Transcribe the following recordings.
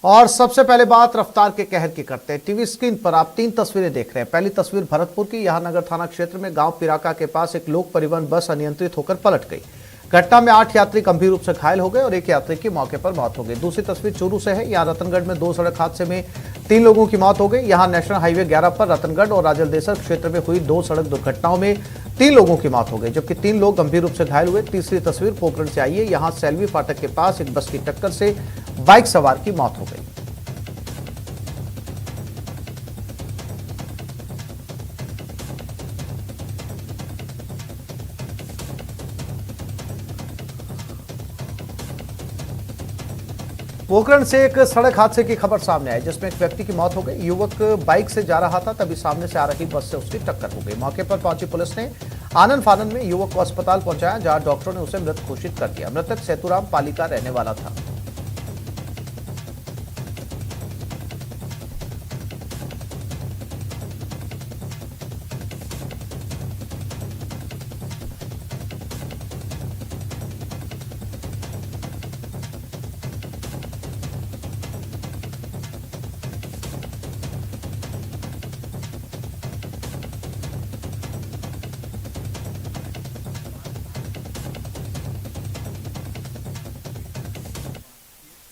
और सबसे पहले बात रफ्तार के कहर की करते हैं। टीवी स्क्रीन पर आप 3 तस्वीरें देख रहे हैं। पहली तस्वीर भरतपुर की। यहां नगर थाना क्षेत्र में गांव पिराका के पास एक लोक परिवहन बस अनियंत्रित होकर पलट गई। घटना में 8 यात्री गंभीर रूप से घायल हो गए और एक यात्री की मौके पर मौत हो गई। दूसरी तस्वीर चूरू से है। यहाँ रतनगढ़ में 2 सड़क हादसे में 3 लोगों की मौत हो गई। यहाँ नेशनल हाईवे 11 पर रतनगढ़ और राजलदेसर क्षेत्र में हुई 2 सड़क दुर्घटनाओं में 3 लोगों की मौत हो गई, जबकि 3 लोग गंभीर रूप से घायल हुए। तीसरी तस्वीर पोखरण से आई है। यहाँ सेल्वी फाटक के पास एक बस की टक्कर से बाइक सवार की मौत हो गई। पोखरण से एक सड़क हादसे की खबर सामने आई, जिसमें एक व्यक्ति की मौत हो गई। युवक बाइक से जा रहा था, तभी सामने से आ रही बस से उसकी टक्कर हो गई। मौके पर पहुंची पुलिस ने आनन फानन में युवक को अस्पताल पहुंचाया, जहां डॉक्टरों ने उसे मृत घोषित कर दिया। मृतक सेतुराम पाली का रहने वाला था।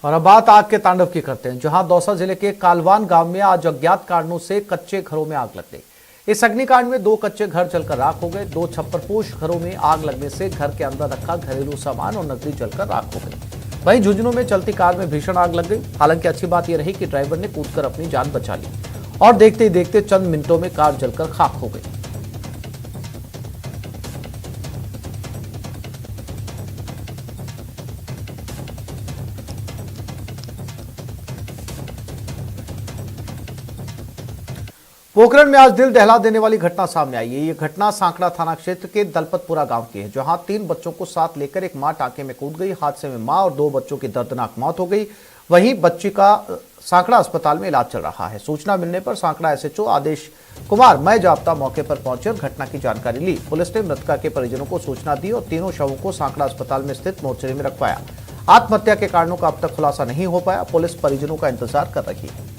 और अब बात आग के तांडव की करते हैं, जहां दौसा जिले के कालवान गांव में आज अज्ञात कारणों से कच्चे घरों में आग लग गई। इस अग्निकांड में 2 कच्चे घर जलकर राख हो गए। 2 छप्परपोश घरों में आग लगने से घर के अंदर रखा घरेलू सामान और नकदी जलकर राख हो गई। वहीं झुंझुनू में चलती कार में भीषण आग लग गई। हालांकि अच्छी बात यह रही कि ड्राइवर ने कूदकर अपनी जान बचा ली और देखते ही देखते चंद मिनटों में कार जलकर खाक हो गई। पोखरण में आज दिल दहला देने वाली घटना सामने आई है। ये घटना सांकड़ा थाना क्षेत्र के दलपतपुरा गांव की है, जहां 3 बच्चों को साथ लेकर एक मां टांके में कूद गई। हादसे में मां और 2 बच्चों की दर्दनाक मौत हो गई। वहीं बच्ची का सांकड़ा अस्पताल में इलाज चल रहा है। सूचना मिलने पर सांकड़ा एसएचओ आदेश कुमार मय जाप्ता मौके पर पहुंचे और घटना की जानकारी ली। पुलिस ने मृतका के परिजनों को सूचना दी और तीनों शवों को सांकड़ा अस्पताल में स्थित मोर्चरी में रखवाया। आत्महत्या के कारणों का अब तक खुलासा नहीं हो पाया। पुलिस परिजनों का इंतजार कर रही है।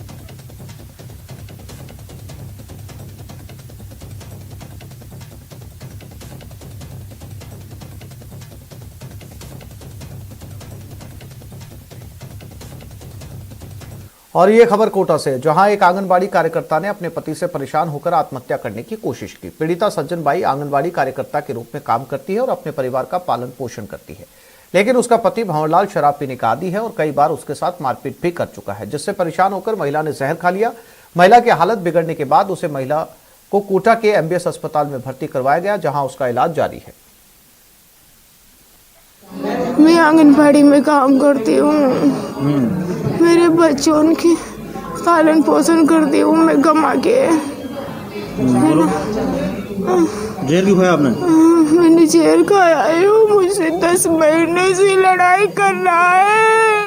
और ये खबर कोटा से, जहां एक आंगनबाड़ी कार्यकर्ता ने अपने पति से परेशान होकर आत्महत्या करने की कोशिश की। पीड़िता सज्जन बाई आंगनबाड़ी कार्यकर्ता के रूप में काम करती है और अपने परिवार का पालन पोषण करती है, लेकिन उसका पति भंवरलाल शराब पीने का आदी है और कई बार उसके साथ मारपीट भी कर चुका है, जिससे परेशान होकर महिला ने जहर खा लिया। महिला की हालत बिगड़ने के बाद उसे महिला को कोटा के एमबीएस अस्पताल में भर्ती करवाया गया, जहां उसका इलाज जारी है। मैं आंगनबाड़ी में काम करती हूँ। मेरे बच्चों की पालन पोषण करती हूँ मैं कमा के। जेल क्यों खाया आपने? मैंने जेल खाया है। मुझसे 10 महीने से लड़ाई कर रहा है।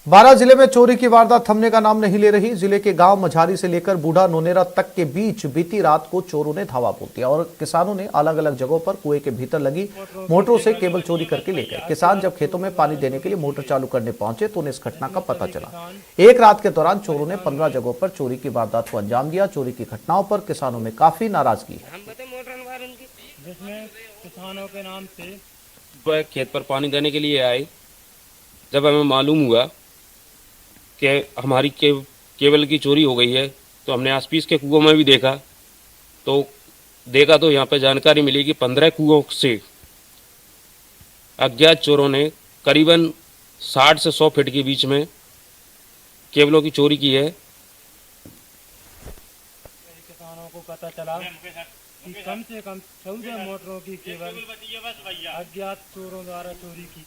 12 जिले में चोरी की वारदात थमने का नाम नहीं ले रही। जिले के गांव मझारी से लेकर बूढ़ा नोनेरा तक के बीच बीती रात को चोरों ने धावा बोल दिया और किसानों ने अलग अलग जगहों पर कुएं के भीतर लगी मोटरों से केबल चोरी करके ले गए। किसान जब खेतों में पानी देने के लिए मोटर चालू करने पहुंचे तो उन्हें इस घटना का पता चला। एक रात के दौरान चोरों ने 15 जगहों पर चोरी की वारदात को अंजाम दिया। चोरी की घटनाओं पर किसानों में काफी नाराजगी है। जिसमें किसानों के नाम से खेत पर पानी देने के लिए आए, जब हमें मालूम हुआ कि हमारी केबल की चोरी हो गई है, तो हमने आसपास के कुओं में भी देखा तो यहाँ पे जानकारी मिली कि 15 कुओं से अज्ञात चोरों ने करीबन 60 से 100 फीट के बीच में केबलों की चोरी की है। किसानों को पता चला कि कम से कम 14 मोटरों की केबल अज्ञात चोरों द्वारा चोरी की।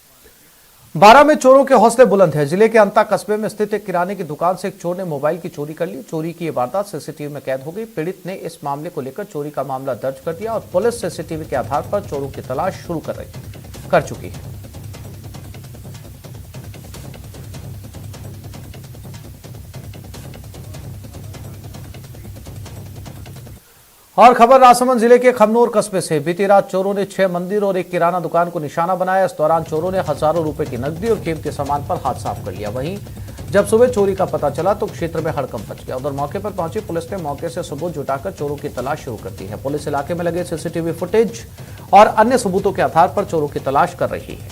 12 में चोरों के हौसले बुलंद है। जिले के अंता कस्बे में स्थित एक किराने की दुकान से एक चोर ने मोबाइल की चोरी कर ली। चोरी की ये वारदात सीसीटीवी में कैद हो गई। पीड़ित ने इस मामले को लेकर चोरी का मामला दर्ज कर दिया और पुलिस सीसीटीवी के आधार पर चोरों की तलाश शुरू कर चुकी है। और खबर राजसमंद जिले के खमनोर कस्बे से। बीती रात चोरों ने 6 मंदिर और एक किराना दुकान को निशाना बनाया। इस दौरान चोरों ने हजारों रुपए की नकदी और कीमती सामान पर हाथ साफ कर लिया। वहीं जब सुबह चोरी का पता चला तो क्षेत्र में हड़कंप मच गया। उधर मौके पर पहुंची पुलिस ने मौके से सबूत जुटाकर चोरों की तलाश शुरू कर दी है। पुलिस इलाके में लगे सीसीटीवी फुटेज और अन्य सबूतों के आधार पर चोरों की तलाश कर रही है।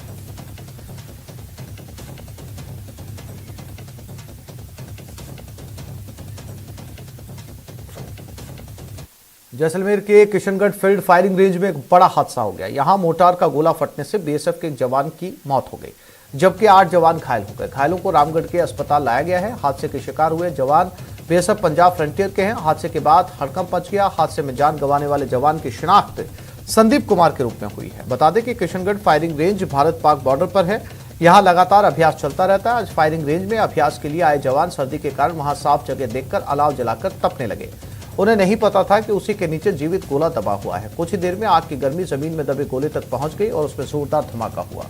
जैसलमेर के किशनगढ़ फील्ड फायरिंग रेंज में एक बड़ा हादसा हो गया। यहां मोर्टार का गोला फटने से बीएसएफ के एक जवान की मौत हो गई, जबकि 8 जवान घायल हो गए। घायलों को रामगढ़ के अस्पताल लाया गया है। हादसे के शिकार हुए जवान बीएसएफ पंजाब फ्रंटियर के हैं। हादसे के बाद हड़कंप मच गया। हादसे में जान गंवाने वाले जवान की शिनाख्त संदीप कुमार के रूप में हुई है। बता दें कि Kishangarh firing range Bharat Pak border पर है। यहां लगातार अभ्यास चलता रहता है। आज फायरिंग रेंज में अभ्यास के लिए आए जवान सर्दी के कारण वहां साफ जगह देखकर अलाव जलाकर तपने लगे। उन्हें नहीं पता था कि उसी के नीचे जीवित गोला दबा हुआ है। कुछ ही देर में आग की गर्मी जमीन में दबे गोले तक पहुंच गई और उसमें जोरदार धमाका हुआ।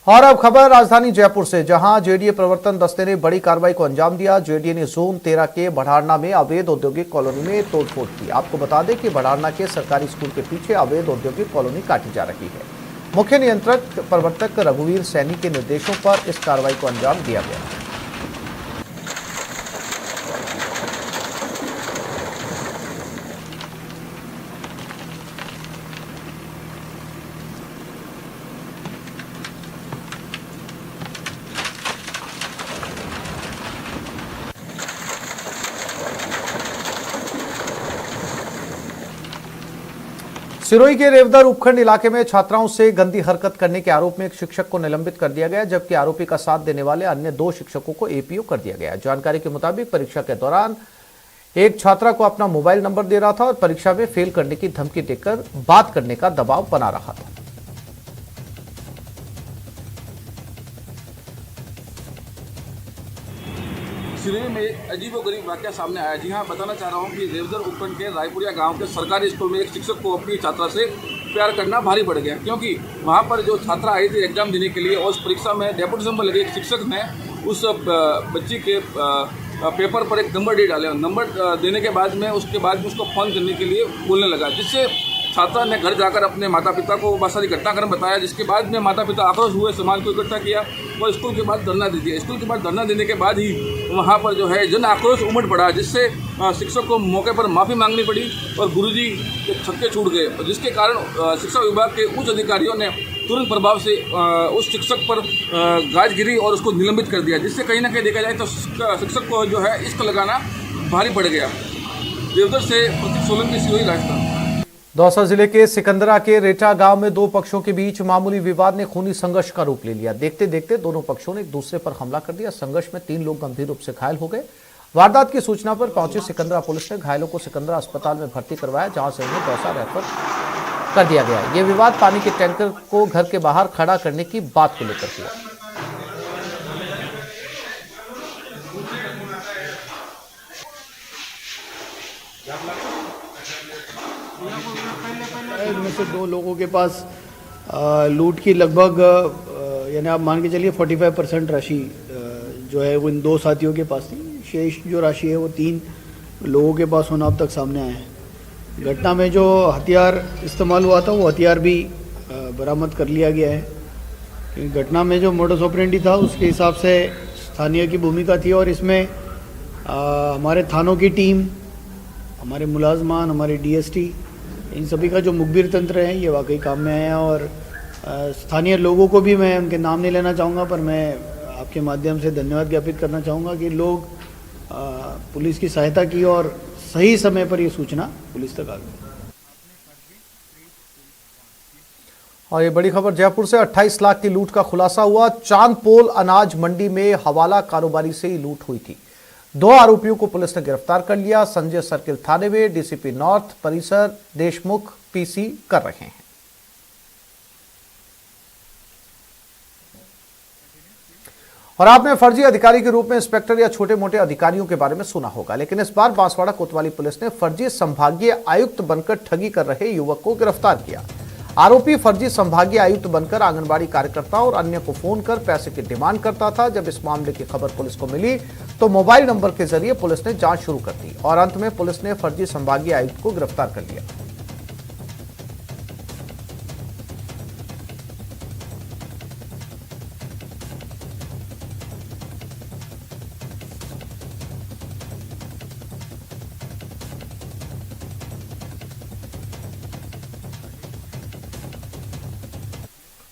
और अब खबर राजधानी जयपुर से, जहां जेडीए प्रवर्तन दस्ते ने बड़ी कार्रवाई को अंजाम दिया। जेडीए ने जोन 13 के बढ़ारना में अवैध औद्योगिक कॉलोनी में तोड़फोड़ की। आपको बता दें कि बढ़ारना के सरकारी स्कूल के पीछे अवैध औद्योगिक कॉलोनी काटी जा रही है। मुख्य नियंत्रक प्रवर्तक रघुवीर सैनी के निर्देशों पर इस कार्रवाई को अंजाम दिया गया। सिरोही के रेवदर उपखंड इलाके में छात्राओं से गंदी हरकत करने के आरोप में एक शिक्षक को निलंबित कर दिया गया, जबकि आरोपी का साथ देने वाले अन्य 2 शिक्षकों को एपीओ कर दिया गया। जानकारी के मुताबिक परीक्षा के दौरान एक छात्रा को अपना मोबाइल नंबर दे रहा था और परीक्षा में फेल करने की धमकी देकर बात करने का दबाव बना रहा था। सिरोही में अजीबोगरीब वाकया सामने आया। जी हाँ, बताना चाह रहा हूँ कि रेवदर उपखंड के रायपुरिया गांव के सरकारी स्कूल में एक शिक्षक को अपनी छात्रा से प्यार करना भारी पड़ गया, क्योंकि वहाँ पर जो छात्रा आई थी एग्जाम देने के लिए और उस परीक्षा में डेपुटेशन पर लगे एक शिक्षक ने उस बच्ची के पेपर पर एक नंबर दे डाले। नंबर देने के बाद में उसको फ़ोन करने के लिए बोलने लगा, जिससे छात्रा ने घर जाकर अपने माता पिता को बहुत सारी घटनाक्रम बताया, जिसके बाद में माता पिता आक्रोश हुए, समाज को इकट्ठा किया और स्कूल के बाद धरना दे दिया। स्कूल के बाद धरना देने के बाद ही वहाँ पर जो है जन आक्रोश उमड़ पड़ा, जिससे शिक्षक को मौके पर माफ़ी मांगनी पड़ी और गुरुजी के छक्के छूट गए, जिसके कारण शिक्षा विभाग के उच्च अधिकारियों ने तुरंत प्रभाव से उस शिक्षक पर गाज गिरी और उसको निलंबित कर दिया, जिससे कहीं ना कहीं देखा जाए तो शिक्षक को जो है इश्क लगाना भारी पड़ गया। देवदर से प्रतीक सोलंकी, सिरोही, राजस्थान। दौसा जिले के सिकंदरा के रेटा गांव में 2 पक्षों के बीच मामूली विवाद ने खूनी संघर्ष का रूप ले लिया। देखते देखते दोनों पक्षों ने एक दूसरे पर हमला कर दिया। संघर्ष में 3 लोग गंभीर रूप से घायल हो गए। वारदात की सूचना पर पहुंची सिकंदरा पुलिस ने घायलों को सिकंदरा अस्पताल में भर्ती करवाया, जहां से उन्हें दौसा रेफर कर दिया गया। ये विवाद पानी के टैंकर को घर के बाहर खड़ा करने की बात को लेकर हुआ। इनमें से 2 लोगों के पास लूट की लगभग यानी आप मान के चलिए 45% राशि जो है वो इन 2 साथियों के पास थी। शेष जो राशि है वो 3 लोगों के पास होना अब तक सामने आया है। घटना में जो हथियार इस्तेमाल हुआ था वो हथियार भी बरामद कर लिया गया है। क्योंकि घटना में जो मोडस ऑपरेंडी था उसके हिसाब से स्थानीय की भूमिका थी और इसमें हमारे थानों की टीम, हमारे मुलाजमान, हमारे डीएसटी, इन सभी का जो मुखबिर तंत्र है ये वाकई काम में आया। और स्थानीय लोगों को भी मैं उनके नाम नहीं लेना चाहूँगा, पर मैं आपके माध्यम से धन्यवाद ज्ञापित करना चाहूँगा कि लोग पुलिस की सहायता की और सही समय पर ये सूचना पुलिस तक आ गई। और ये बड़ी खबर जयपुर से 28 लाख की लूट का खुलासा हुआ। चांदपोल अनाज मंडी में हवाला कारोबारी से ही लूट हुई थी। 2 आरोपियों को पुलिस ने गिरफ्तार कर लिया। संजय सर्किल थाने में डीसीपी नॉर्थ परिसर देशमुख पीसी कर रहे हैं। और आपने फर्जी अधिकारी के रूप में इंस्पेक्टर या छोटे मोटे अधिकारियों के बारे में सुना होगा, लेकिन इस बार बांसवाड़ा कोतवाली पुलिस ने फर्जी संभागीय आयुक्त बनकर ठगी कर रहे युवक को गिरफ्तार किया। आरोपी फर्जी संभागीय आयुक्त बनकर आंगनबाड़ी कार्यकर्ताओं और अन्य को फोन कर पैसे की डिमांड करता था। जब इस मामले की खबर पुलिस को मिली तो मोबाइल नंबर के जरिए पुलिस ने जांच शुरू कर दी और अंत में पुलिस ने फर्जी संभागीय आयुक्त को गिरफ्तार कर लिया।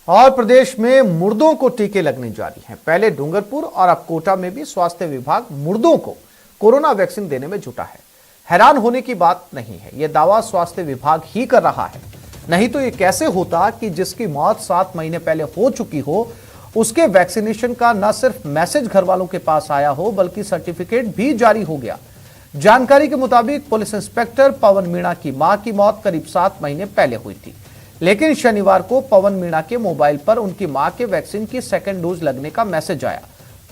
और प्रदेश में मुर्दों को टीके लगने जारी हैं। पहले डूंगरपुर और अब कोटा में भी स्वास्थ्य विभाग मुर्दों को कोरोना वैक्सीन देने में जुटा है। हैरान होने की बात नहीं है, यह दावा स्वास्थ्य विभाग ही कर रहा है। नहीं तो ये कैसे होता कि जिसकी मौत 7 महीने पहले हो चुकी हो, उसके वैक्सीनेशन का न सिर्फ मैसेज घर वालों के पास आया हो, बल्कि सर्टिफिकेट भी जारी हो गया। जानकारी के मुताबिक पुलिस इंस्पेक्टर पवन मीणा की मां की मौत करीब 7 महीने पहले हुई थी, लेकिन शनिवार को पवन मीणा के मोबाइल पर उनकी मां के वैक्सीन की सेकेंड डोज लगने का मैसेज आया।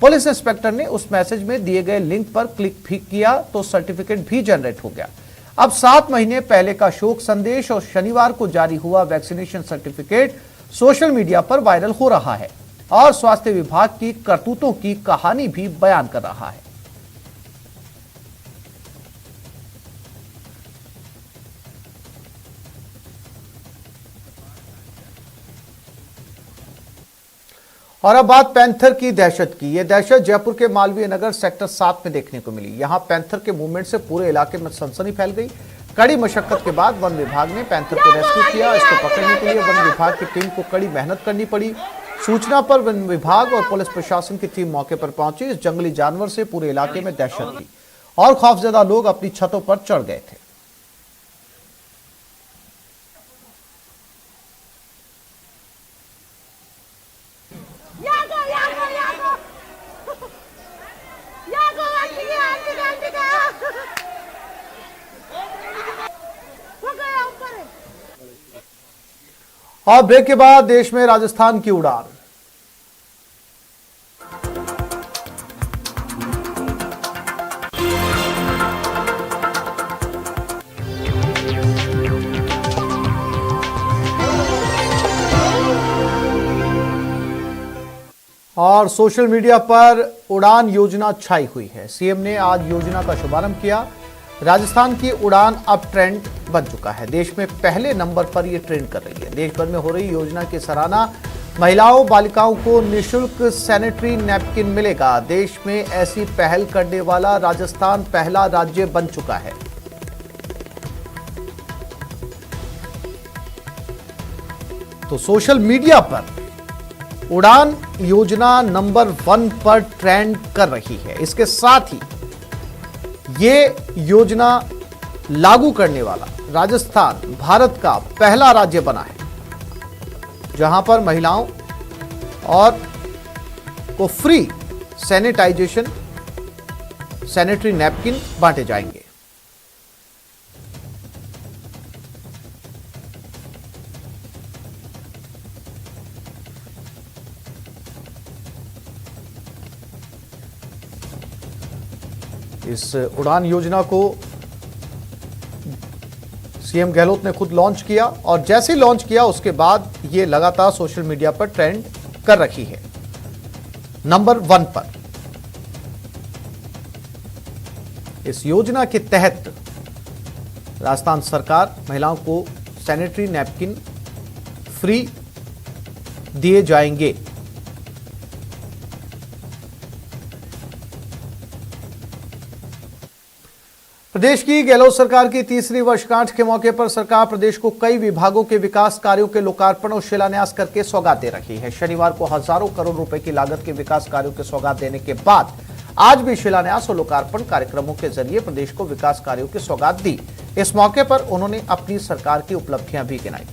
पुलिस इंस्पेक्टर ने उस मैसेज में दिए गए लिंक पर क्लिक भी किया तो सर्टिफिकेट भी जनरेट हो गया। अब 7 महीने पहले का शोक संदेश और शनिवार को जारी हुआ वैक्सीनेशन सर्टिफिकेट सोशल मीडिया पर वायरल हो रहा है और स्वास्थ्य विभाग की करतूतों की कहानी भी बयान कर रहा है। और अब बात पैंथर की दहशत की। यह दहशत जयपुर के मालवीय नगर सेक्टर 7 में देखने को मिली। यहां पैंथर के मूवमेंट से पूरे इलाके में सनसनी फैल गई। कड़ी मशक्कत के बाद वन विभाग ने पैंथर को रेस्क्यू किया। इसको पकड़ने के लिए वन विभाग की टीम को कड़ी मेहनत करनी पड़ी। सूचना पर वन विभाग और पुलिस प्रशासन की टीम मौके पर पहुंची। इस जंगली जानवर से पूरे इलाके में दहशत थी और खौफजदा लोग अपनी छतों पर चढ़ गए थे। और ब्रेक के बाद देश में राजस्थान की उड़ान। और सोशल मीडिया पर उड़ान योजना छाई हुई है। सीएम ने आज योजना का शुभारंभ किया। राजस्थान की उड़ान अब ट्रेंड बन चुका है। देश में पहले नंबर पर यह ट्रेंड कर रही है। देश भर में हो रही योजना की सराहना। महिलाओं बालिकाओं को निःशुल्क सैनिटरी नैपकिन मिलेगा। देश में ऐसी पहल करने वाला राजस्थान पहला राज्य बन चुका है। तो सोशल मीडिया पर उड़ान योजना नंबर 1 पर ट्रेंड कर रही है। इसके साथ ही ये योजना लागू करने वाला राजस्थान भारत का पहला राज्य बना है जहां पर महिलाओं और को फ्री सैनिटाइजेशन सैनिटरी नैपकिन बांटे जाएंगे। इस उड़ान योजना को सीएम गहलोत ने खुद लॉन्च किया और जैसे ही लॉन्च किया उसके बाद ये लगातार सोशल मीडिया पर ट्रेंड कर रही है नंबर 1 पर। इस योजना के तहत राजस्थान सरकार महिलाओं को सैनिटरी नैपकिन फ्री दिए जाएंगे। प्रदेश की गहलोत सरकार की तीसरी वर्षगांठ के मौके पर सरकार प्रदेश को कई विभागों के विकास कार्यों के लोकार्पण और शिलान्यास करके सौगात दे रही है। शनिवार को हजारों करोड़ रुपए की लागत के विकास कार्यों के सौगात देने के बाद आज भी शिलान्यास और लोकार्पण कार्यक्रमों के जरिए प्रदेश को विकास कार्यों की सौगात दी। इस मौके पर उन्होंने अपनी सरकार की उपलब्धियां भी गिनाई।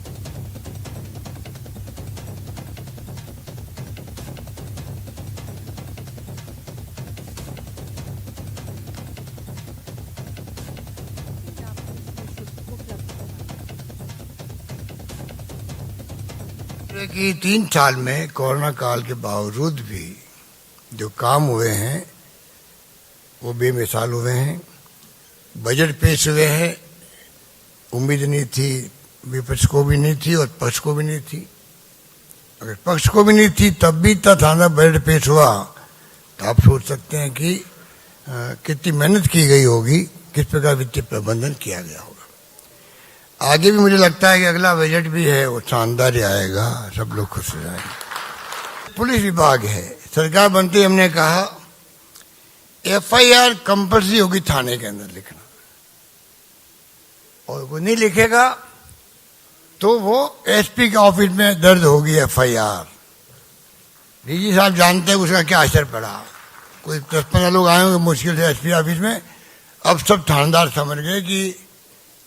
कि 3 साल में कोरोना काल के बावजूद भी जो काम हुए हैं वो बेमिसाल हुए हैं। बजट पेश हुए हैं, उम्मीद नहीं थी, विपक्ष को भी नहीं थी और पक्ष को भी नहीं थी। अगर पक्ष को भी नहीं थी तब भी इतना थाना बजट पेश हुआ तो आप सोच सकते हैं कि कितनी मेहनत की गई होगी, किस प्रकार वित्तीय प्रबंधन किया गया होगा। आगे भी मुझे लगता है कि अगला बजट भी है वो शानदार आएगा, सब लोग खुश हो जाएंगे। पुलिस विभाग है, सरकार बनते ही हमने कहा FIR कंपल्सरी होगी थाने के अंदर लिखना, और कोई नहीं लिखेगा तो वो एसपी के ऑफिस में दर्ज होगी FIR। डीजी साहब जानते हैं उसका क्या असर पड़ा। कोई 10-15 लोग आए होंगे मुश्किल से एसपी ऑफिस में। अब सब थानेदार समझ गए कि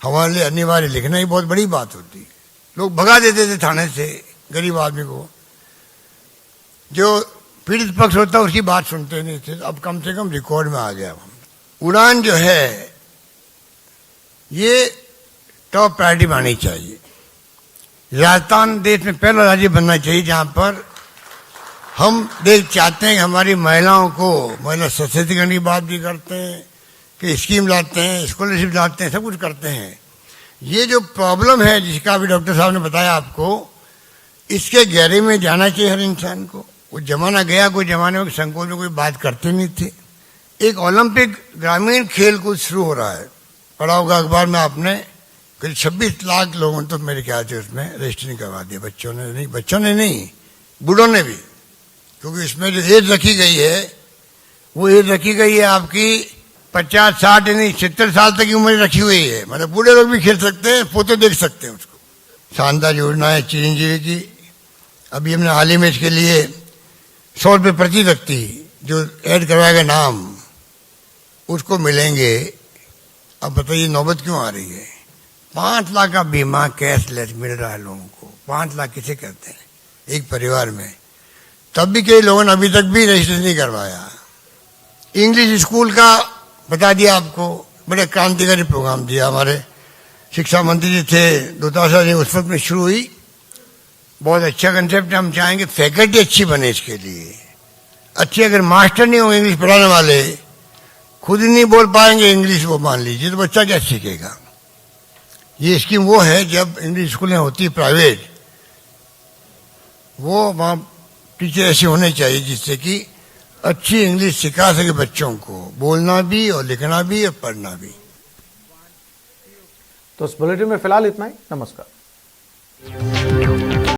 हमारे लिए अनिवार्य लिखना ही बहुत बड़ी बात होती। लोग भगा देते थे थाने से गरीब आदमी को। जो पीड़ित पक्ष होता है उसकी बात सुनते नहीं थे। अब कम से कम रिकॉर्ड में आ गया। उड़ान जो है ये टॉप प्रायोरिटी में आनी चाहिए। राजस्थान देश में पहला राज्य बनना चाहिए जहां पर हम देख चाहते हैं कि हमारी महिलाओं को महिला सशक्तिकरण की बात भी करते हैं कि स्कीम लाते हैं, स्कॉलरशिप लाते हैं, सब कुछ करते हैं। ये जो प्रॉब्लम है जिसका अभी डॉक्टर साहब ने बताया आपको, इसके गहरे में जाना चाहिए हर इंसान को। वो जमाना गया, कोई जमाने में संकोच में कोई बात करते नहीं थे। एक ओलंपिक ग्रामीण खेल कूद शुरू हो रहा है, पढ़ा होगा अखबार में आपने। करीब 26 लाख लोगों तो मेरे ख्याल से उसमें रजिस्ट्रेशन करवा दिया। बच्चों ने नहीं, बूढ़ों ने भी, क्योंकि इसमें जो एज रखी गई है वो एज रखी गई है आपकी 50, 60 नहीं 70 साल तक की उम्र रखी हुई है। मतलब बूढ़े लोग भी खेल सकते हैं, फोटो देख सकते हैं उसको। शानदार योजना है चिरंजीवी की। अभी हमने हाल ही में इसके लिए 100 रुपये प्रति व्यक्ति जो ऐड करवाएगा नाम, उसको मिलेंगे। अब बताइए नौबत क्यों आ रही है। 5 लाख का बीमा कैशलेस मिल रहा है लोगों को। 5 लाख किसे कहते हैं एक परिवार में। तब भी कई लोगों ने अभी तक भी रजिस्ट्रेशन नहीं करवाया। इंग्लिश स्कूल का बता दिया आपको, बड़े क्रांतिकारी प्रोग्राम दिया। हमारे शिक्षा मंत्री जी थे 2000 उस वक्त में शुरू हुई। बहुत अच्छा कंसेप्ट है। हम चाहेंगे फैकल्टी अच्छी बने इसके लिए अच्छी। अगर मास्टर नहीं होंगे इंग्लिश पढ़ाने वाले, खुद ही नहीं बोल पाएंगे इंग्लिश, वो मान लीजिए, तो बच्चा क्या सीखेगा। ये स्कीम वो है जब इंग्लिश स्कूलें होती प्राइवेट, वो वहाँ टीचर ऐसे होने चाहिए जिससे कि अच्छी इंग्लिश सिखा सके बच्चों को, बोलना भी और लिखना भी और पढ़ना भी। तो इस बुलेटिन में फिलहाल इतना ही। नमस्कार।